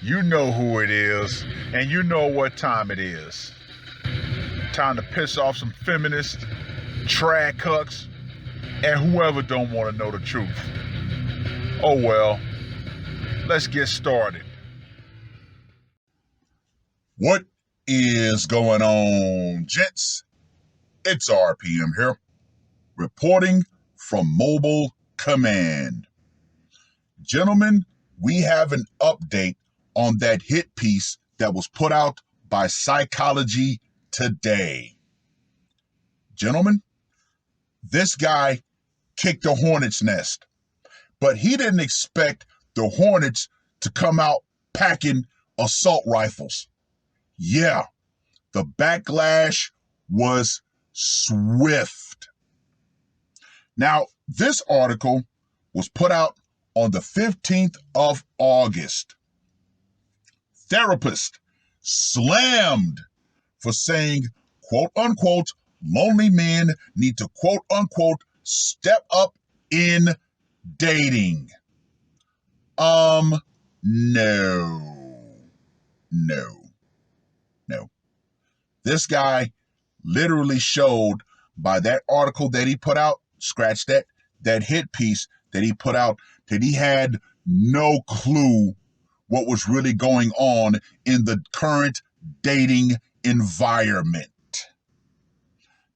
You know who it is, and you know what time it is. Time to piss off some feminists, trad cucks, and whoever don't want to know the truth. Oh well, let's get started. What is going on, gents? It's R.P.M. here, reporting from Mobile Command. Gentlemen, we have an update on that hit piece that was put out by Psychology Today. Gentlemen, this guy kicked a hornet's nest, but he didn't expect the hornets to come out packing assault rifles. Yeah, the backlash was swift. Now, this article was put out on the 15th of August. Therapist slammed for saying, quote unquote, lonely men need to quote unquote step up in dating. No. This guy literally showed by that article that he put out, scratch that hit piece that he put out, that he had no clue what was really going on in the current dating environment.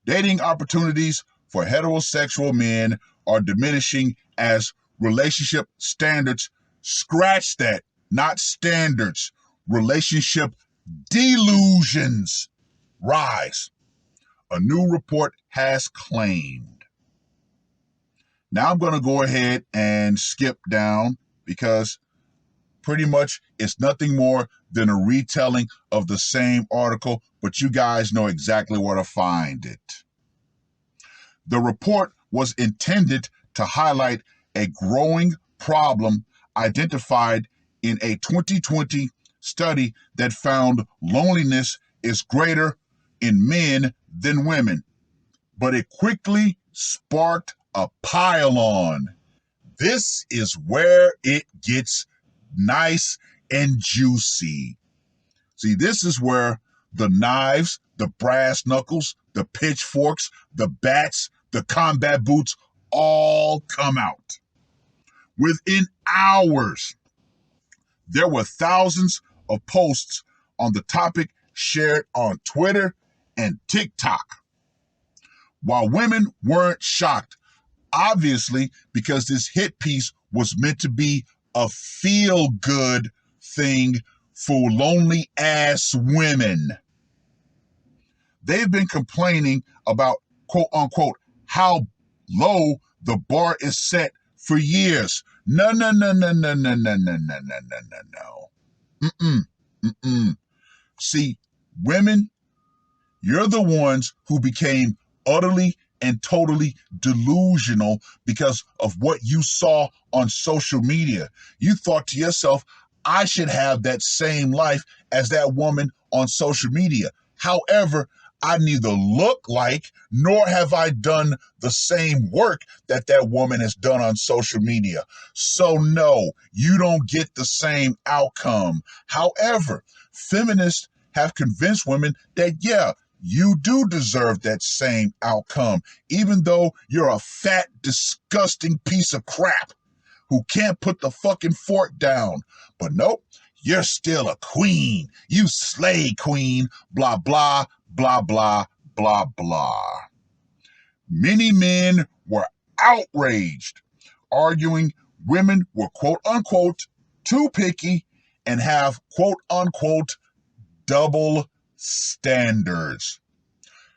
Dating opportunities for heterosexual men are diminishing as relationship standards, scratch that, not standards, relationship delusions rise, a new report has claimed. Now I'm going to go ahead and skip down because pretty much it's nothing more than a retelling of the same article, but you guys know exactly where to find it. The report was intended to highlight a growing problem identified in a 2020 study that found loneliness is greater in men than women, but it quickly sparked a pile-on. This is where it gets nice and juicy. See, this is where the knives, the brass knuckles, the pitchforks, the bats, the combat boots all come out. Within hours, there were thousands of posts on the topic shared on Twitter and TikTok. While women weren't shocked, obviously, because this hit piece was meant to be a feel-good thing for lonely-ass women. They've been complaining about, quote-unquote, how low the bar is set for years. No. See, women, you're the ones who became utterly and totally delusional because of what you saw on social media. You thought to yourself, I should have that same life as that woman on social media. However, I neither look like nor have I done the same work that that woman has done on social media. So no, you don't get the same outcome. However, feminists have convinced women that, yeah, you do deserve that same outcome, even though you're a fat, disgusting piece of crap who can't put the fucking fork down. But nope, you're still a queen. You slay queen, blah, blah, blah, blah, blah, blah. Many men were outraged, arguing women were quote unquote too picky and have quote unquote double standards.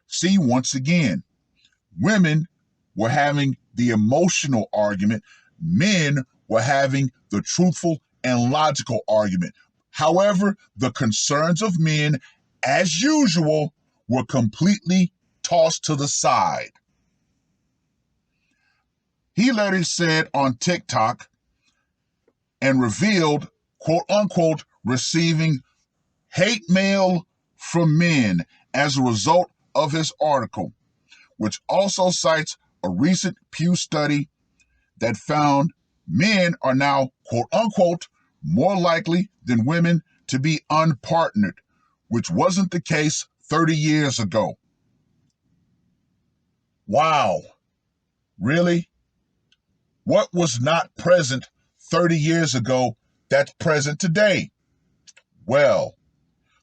See, once again, women were having the emotional argument, men were having the truthful and logical argument. However, the concerns of men, as usual, were completely tossed to the side. He later said on TikTok and revealed, quote unquote, receiving hate mail from men as a result of his article, which also cites a recent Pew study that found Men are now, quote unquote, more likely than women to be unpartnered, which wasn't the case 30 years ago. Wow. Really? What was not present 30 years ago that's present today? Well,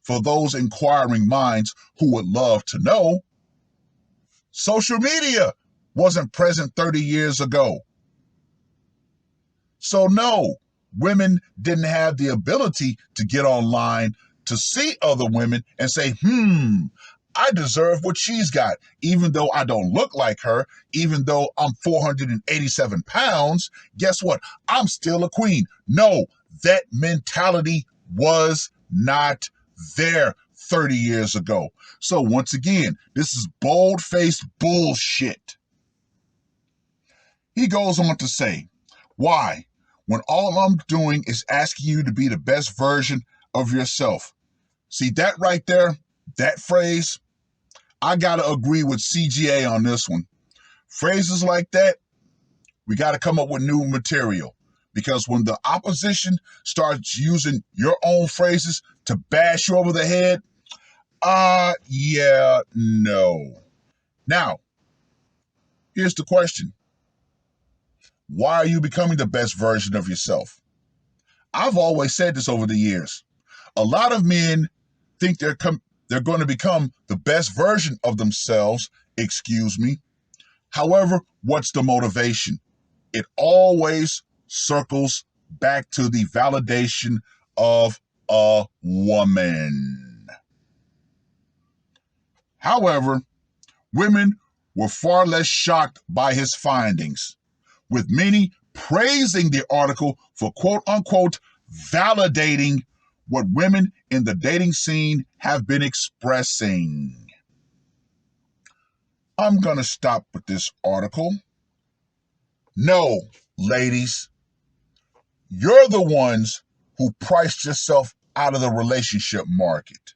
for those inquiring minds who would love to know, social media wasn't present 30 years ago. So no, women didn't have the ability to get online to see other women and say, I deserve what she's got, even though I don't look like her, even though I'm 487 pounds, guess what? I'm still a queen. No, that mentality was not there 30 years ago. So once again, this is bold-faced bullshit. He goes on to say, why? When all I'm doing is asking you to be the best version of yourself. See that right there? That phrase? I got to agree with CGA on this one. Phrases like that, we got to come up with new material. Because when the opposition starts using your own phrases to bash you over the head, yeah, no. Now, here's the question. Why are you becoming the best version of yourself? I've always said this over the years. A lot of men think they're going to become the best version of themselves, However, what's the motivation? It always circles back to the validation of a woman. However, women were far less shocked by his findings, with many praising the article for quote-unquote validating what women in the dating scene have been expressing. I'm going to stop with this article. No, ladies, you're the ones who priced yourself out of the relationship market.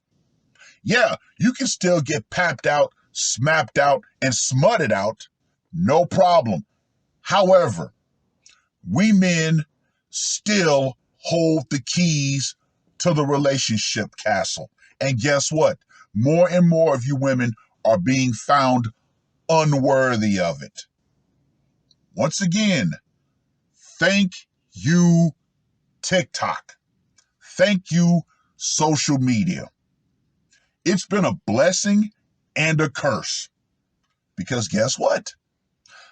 Yeah, you can still get papped out, smapped out, and smutted out. No problem. However, we men still hold the keys to the relationship castle. And guess what? More and more of you women are being found unworthy of it. Once again, thank you, TikTok. Thank you, social media. It's been a blessing and a curse. Because guess what?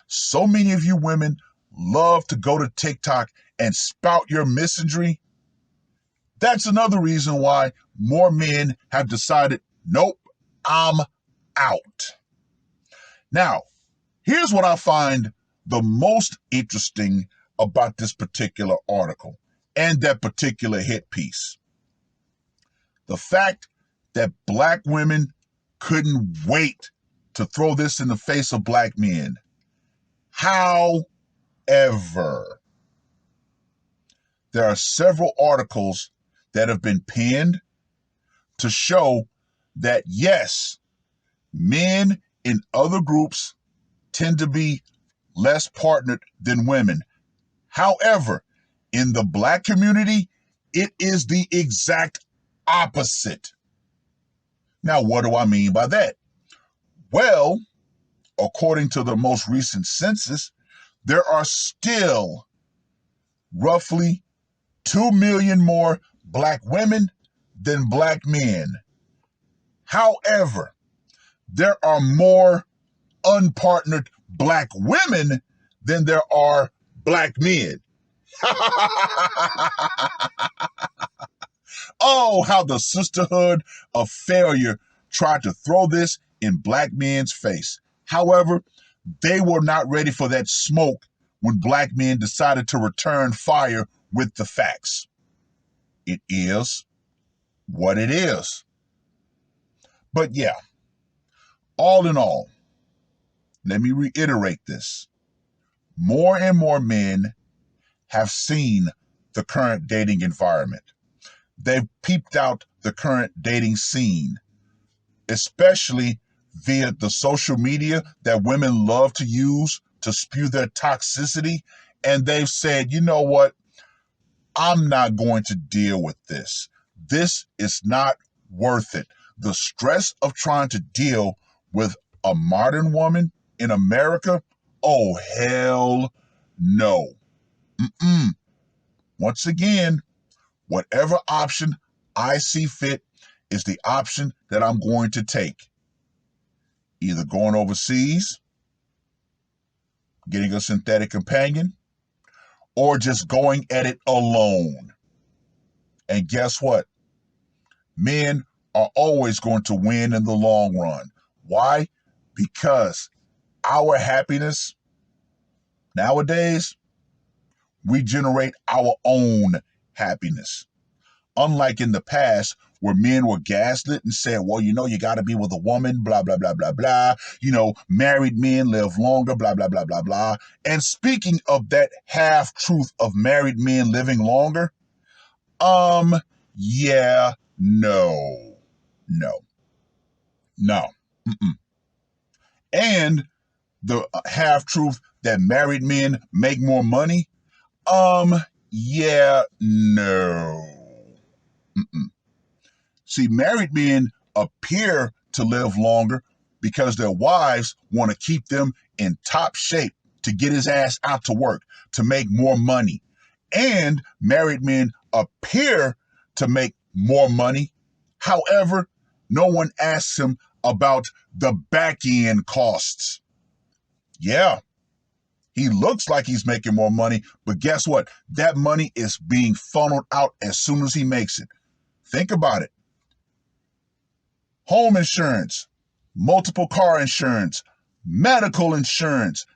So many of you women love to go to TikTok and spout your misandry. That's another reason why more men have decided, nope, I'm out. Now, here's what I find the most interesting about this particular article and that particular hit piece. The fact that black women couldn't wait to throw this in the face of black men. However, there are several articles that have been penned to show that, yes, men in other groups tend to be less partnered than women. However, in the black community, it is the exact opposite. Now, what do I mean by that? Well, according to the most recent census, there are still roughly 2 million more black women than black men. However, there are more unpartnered black women than there are black men. Oh, how the sisterhood of failure tried to throw this in black men's face. However, they were not ready for that smoke when black men decided to return fire with the facts. It is what it is. But yeah, all in all, let me reiterate this. More and more men have seen the current dating environment. They've peeped out the current dating scene, especially via the social media that women love to use to spew their toxicity and they've said, you know what? I'm not going to deal with this. This is not worth it. The stress of trying to deal with a modern woman in America? Oh, hell no. Mm-mm. Once again, whatever option I see fit is the option that I'm going to take. Either going overseas, getting a synthetic companion, or just going at it alone. And guess what? Men are always going to win in the long run. Why? Because our happiness nowadays, we generate our own happiness. Unlike in the past, where men were gaslit and said, well, you know, you got to be with a woman, blah, blah, blah, blah, blah. You know, married men live longer, blah, blah, blah, blah, blah. And speaking of that half truth of married men living longer, yeah, no. Mm-mm. And the half truth that married men make more money, yeah, no. Mm-mm. See, married men appear to live longer because their wives want to keep them in top shape to get his ass out to work, to make more money. And married men appear to make more money. However, no one asks him about the back end costs. Yeah, he looks like he's making more money, but guess what? That money is being funneled out as soon as he makes it. Think about it. Home insurance, multiple car insurance, medical insurance,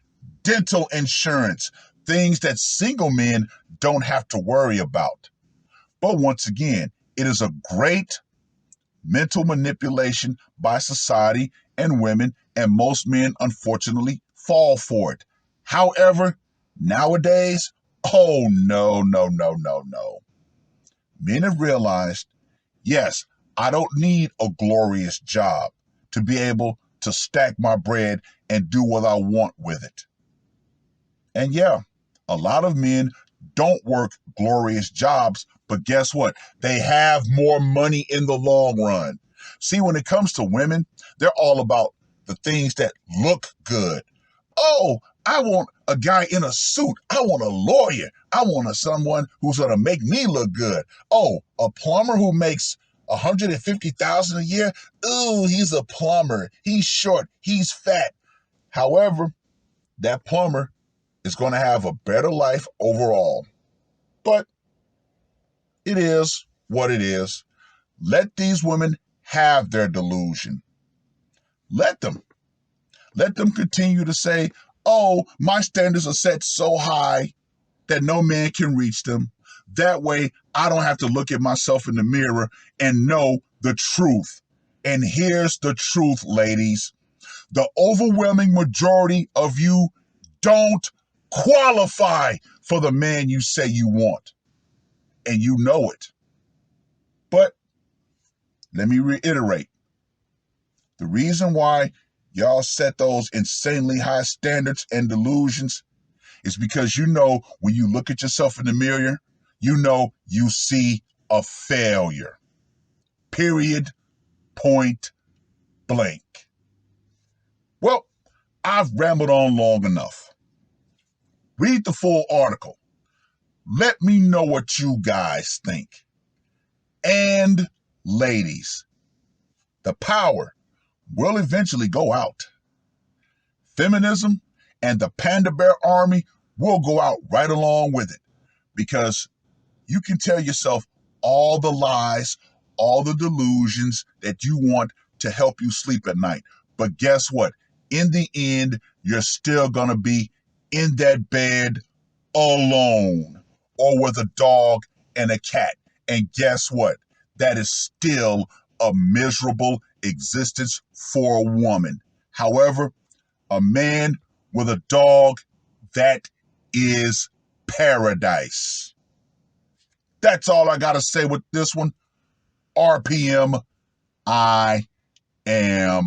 dental insurance, things that single men don't have to worry about. But once again, it is a great mental manipulation by society and women, and most men, unfortunately, fall for it. However, nowadays, oh no. Men have realized, yes, I don't need a glorious job to be able to stack my bread and do what I want with it. And yeah, a lot of men don't work glorious jobs, but guess what? They have more money in the long run. See, when it comes to women, they're all about the things that look good. Oh, I want a guy in a suit. I want a lawyer. I want someone who's going to make me look good. Oh, a plumber who makes $150,000 a year? Ooh, he's a plumber. He's short. He's fat. However, that plumber is going to have a better life overall. But it is what it is. Let these women have their delusion. Let them. Let them continue to say, oh, my standards are set so high that no man can reach them. That way, I don't have to look at myself in the mirror and know the truth. And here's the truth, ladies. The overwhelming majority of you don't qualify for the man you say you want. And you know it. But let me reiterate. The reason why y'all set those insanely high standards and delusions is because you know when you look at yourself in the mirror, you know you see a failure. Period. Point blank. Well, I've rambled on long enough. Read the full article. Let me know what you guys think. And ladies, the power will eventually go out. Feminism and the Panda Bear Army will go out right along with it, because you can tell yourself all the lies, all the delusions that you want to help you sleep at night. But guess what? In the end, you're still going to be in that bed alone or with a dog and a cat. And guess what? That is still a miserable existence for a woman. However, a man with a dog, that is paradise. That's all I got to say with this one. R.P.M. I am